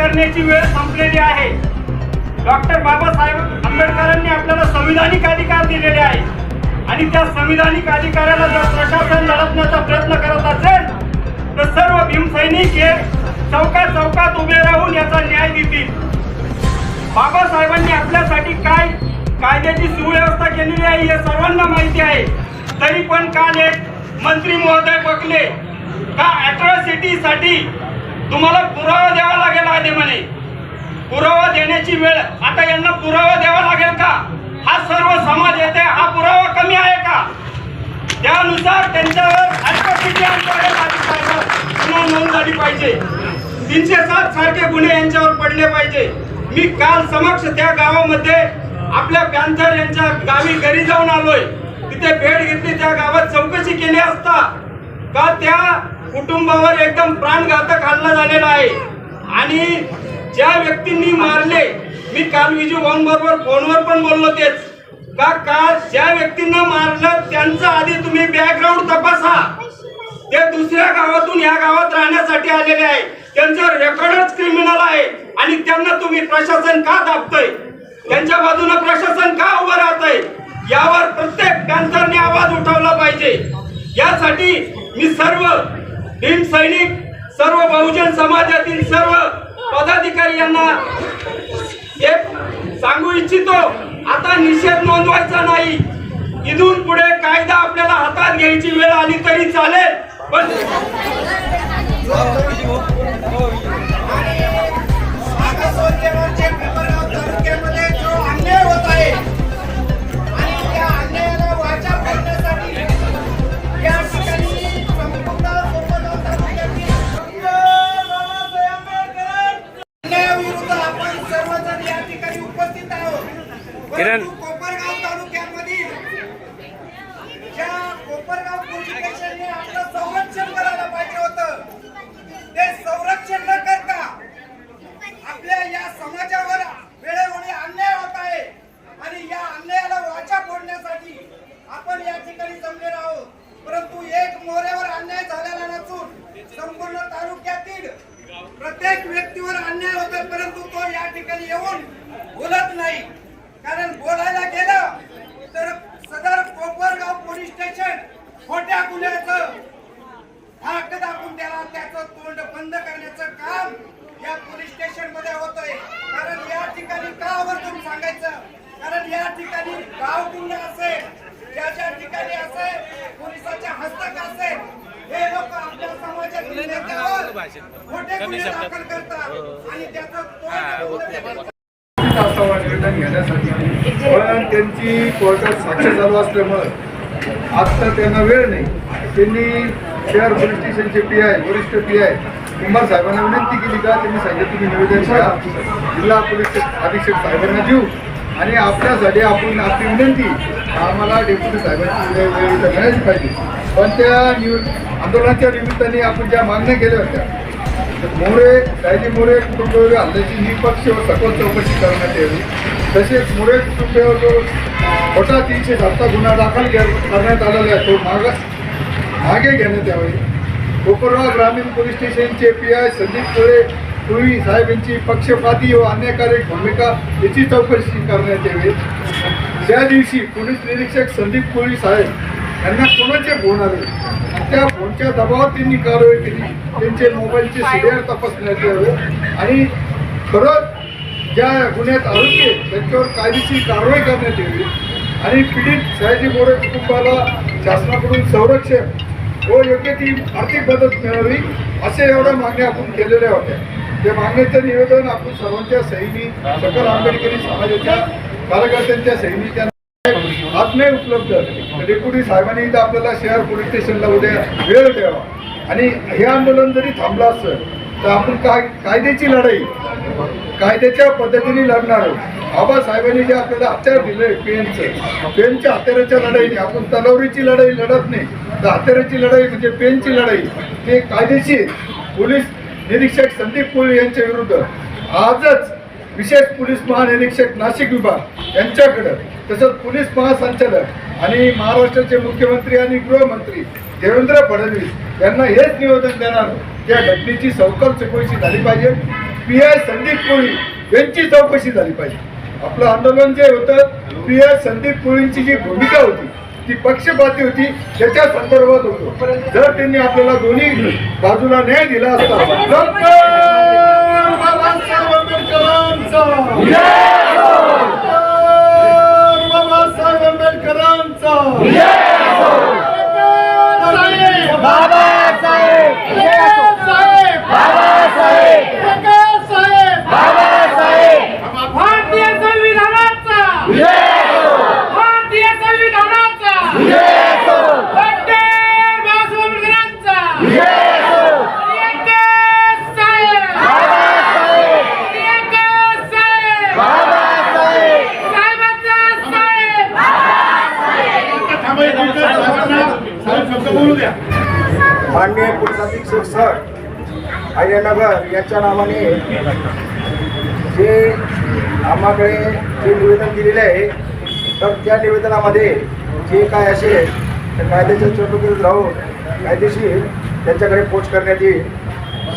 करण्याची वेळ संपलेली आहे। डॉक्टर बाबासाहेब आंबेडकरांनी आपल्याला संविधानिक अधिकार दिलेले आहे आणि त्या संविधानिक अधिकाराला जर प्रशासन लढवण्याचा प्रयत्न करत असेल तर सर्व भीमसैनिक हे चौकात चौकात उभे राहून याचा न्याय देतील। बाबासाहेबांनी आपल्यासाठी काय कायद्याची सुव्यवस्था केलेली आहे हे सर्वांना माहिती आहे। तरी पण काल एक मंत्री महोदय बघले का अॅट्रॉसिटीसाठी तुम्हाला पुरावा द्यावा लागेल आहे म्हणे। पुरावा देण्याची वेळ आता यांना पुरावा द्यावा लागेल का? हा सर्व समाज येते, हा पुरावा कमी आहे का? त्यानुसार त्यांच्यावर अॅट्रॉसिटी गुन्हा नोंद झाली पाहिजे। 307 सारखे गुन्हे यांच्यावर पडले पाहिजे। मी काल समक्ष त्या गावामध्ये आपल्या पॅन्थर यांच्या गावी घरी जाऊन आलोय, तिथे भेट घेतली, त्या गावात चौकशी केली असता का त्या कुटुंबावर एकदम प्राणघातक हल्ला झालेला आहे आणि ज्या व्यक्तींनी मारले, मी काल विजू भाऊंबरोबर फोनवर पण बोललो तेच का ज्या व्यक्तींना मारलं त्यांचं आधी तुम्ही बॅकग्राऊंड तपासा। ते दुसऱ्या गावातून या गावात राहण्यासाठी आलेले आहे, त्यांचं रेकॉर्डच क्रिमिनल आहे आणि त्यांना तुम्ही प्रशासन का दाबतंय? त्यांच्या बाजूने प्रशासन का उभं राहतंय? यावर प्रत्येक पॅन्थरने आवाज उठवला पाहिजे। यासाठी मी सर्व भीम सैनिक, सर्व बहुजन समाजातील सर्व पदाधिकारी यांना एक सांगू इच्छितो, आता निषेध नोंदवायचा नाही। इथून पुढे कायदा आपल्याला हातात घ्यायची वेळ आली तरी चालेल, पण किरण कोपरगाव तालुक्यामधील ज्या कोपरगाव पोलीस स्टेशनने आपलं संरक्षण करायला पाहिजे होतं, ते संरक्षण न करता आपल्या या समाजावर वेळोवेळी अन्याय होत आहे आणि या अन्यायाला वाचा फोडण्यासाठी आपण या ठिकाणी जमलेलो आहोत। परंतु एक मोहऱ्यावर अन्याय झालेला नसून संपूर्ण तालुक्यातील प्रत्येक व्यक्तीवर अन्याय होतो, परंतु तो या ठिकाणी येऊन बोलत नाही। कारण बोलायला गेलं तर सदर कोपरगाव पोलीस स्टेशन खोट्या गुन्ह्याचं धाक दाखवून त्याला त्याचं तोंड बंद करण्याचं काम या पोलीस स्टेशन मध्ये होतंय। कारण या ठिकाणी का आवर्जून सांगायचं, कारण या ठिकाणी गाव गुन्हे असेल, ज्या ठिकाणी असेल पोलिसाच्या हस्तक असेल, हे लोक आपल्या समाजातील नेत्यावर खोटे गुन्हे दाखल करतात आणि त्याचं तोंड घेण्यासाठी पण त्यांची कोर्टात साक्ष चालू असल्यामुळं आता त्यांना वेळ नाही। त्यांनी शहर पोलीस स्टेशनचे PI वरिष्ठ PI कुंभार साहेबांना विनंती केली का त्यांनी सांगितलं तुम्ही निवेदन करा, जिल्हा पोलीस अधीक्षक साहेबांना देऊ आणि आपल्यासाठी आपण आपली विनंती आम्हाला डेप्युटी साहेबांची वेळ करायची पाहिजे। पण त्या आंदोलनाच्या निमित्ताने आपण ज्या मागण्या केल्या होत्या, सायजी मोरे कुटुंबावर हल्ल्याची निष्पक्ष व सखोल चौकशी करण्यात यावी, तसेच मोरे कुटुंबावर जो खोटा 307 गुन्हा दाखल करण्यात आलेला आहे तो मागे घेण्यात यावे। कोपरगाव ग्रामीण पोलीस स्टेशनचे PI संदीप कोळी साहेब यांची पक्षपाती व अन्यायकारक भूमिका याची चौकशी करण्यात यावी। त्या दिवशी पोलीस निरीक्षक संदीप कोळी साहेब यांना कोणाचे फोन आले, त्या फोनच्या दबावात त्यांनी कारवाई केली, त्यांचे मोबाईलचे सीडीआर तपासण्यात यावे आणि खरंच ज्या गुन्ह्यात आरोपी आहेत त्यांच्यावर कायदेशीर कारवाई करण्यात यावी आणि पीडित सयाजी मोरे कुटुंबाला शासनाकडून संरक्षण व योग्य ती आर्थिक मदत मिळावी असे एवढ्या मागण्या आपण केलेल्या होत्या। त्या मागण्याचं निवेदन आपण सर्वांच्या सहीनी, सकल आंबेडकरी समाजाच्या कार्यकर्त्यांच्या सहीनी त्यांना आज नाही उपलब्ध, डेप्युटी साहेबांनी इथं आपल्याला शहर पोलीस स्टेशनला उद्या वेळ द्यावा आणि हे आंदोलन जरी थांबलं असतं तर आपण कायद्याची लढाई कायद्याच्या पद्धतीने लढणार आहोत। बाबासाहेबांनी जे आपल्याला हत्यार दिलंय पेनच्या हत्याराच्या लढाईने आपण तलवारीची लढाई लढत नाही, तर हत्याराची लढाई म्हणजे पेनची लढाई ते कायदेशीर पोलीस निरीक्षक संदीप कोळी यांच्या विरुद्ध आजच विशेष पोलीस महानिरीक्षक नाशिक विभाग यांच्याकडे, तसंच पोलीस महासंचालक आणि महाराष्ट्राचे मुख्यमंत्री आणि गृहमंत्री देवेंद्र फडणवीस यांना हेच निवेदन देणार, त्या घटनेची सखोल चौकशी झाली पाहिजे। PI संदीप कोळी यांची चौकशी झाली पाहिजे. आपलं आंदोलन जे होतं PI संदीप कोळींची जी भूमिका होती ती पक्षपाती होती, त्याच्या संदर्भात होतो. जर त्यांनी आपल्याला दोन्ही बाजूला न्याय दिला असता डॉक्टर बाबासाहेब आंबेडकरांचा, बाबासाहेब आंबेडकरांचा, भारतीय संविधानाचा, भारतीय संविधानाचा, डॉक्टर बाबासाहेब आंबेडकरांचा, माननीय पोलीस अधीक्षक सर अहिल्यानगर यांच्या नावाने जे आम्हाकडे जे निवेदन दिलेले आहे, तर त्या निवेदनामध्ये जे काय असेल तर कायद्याच्या चौकटीत राहून कायदेशीर त्यांच्याकडे पोच करण्यात येईल.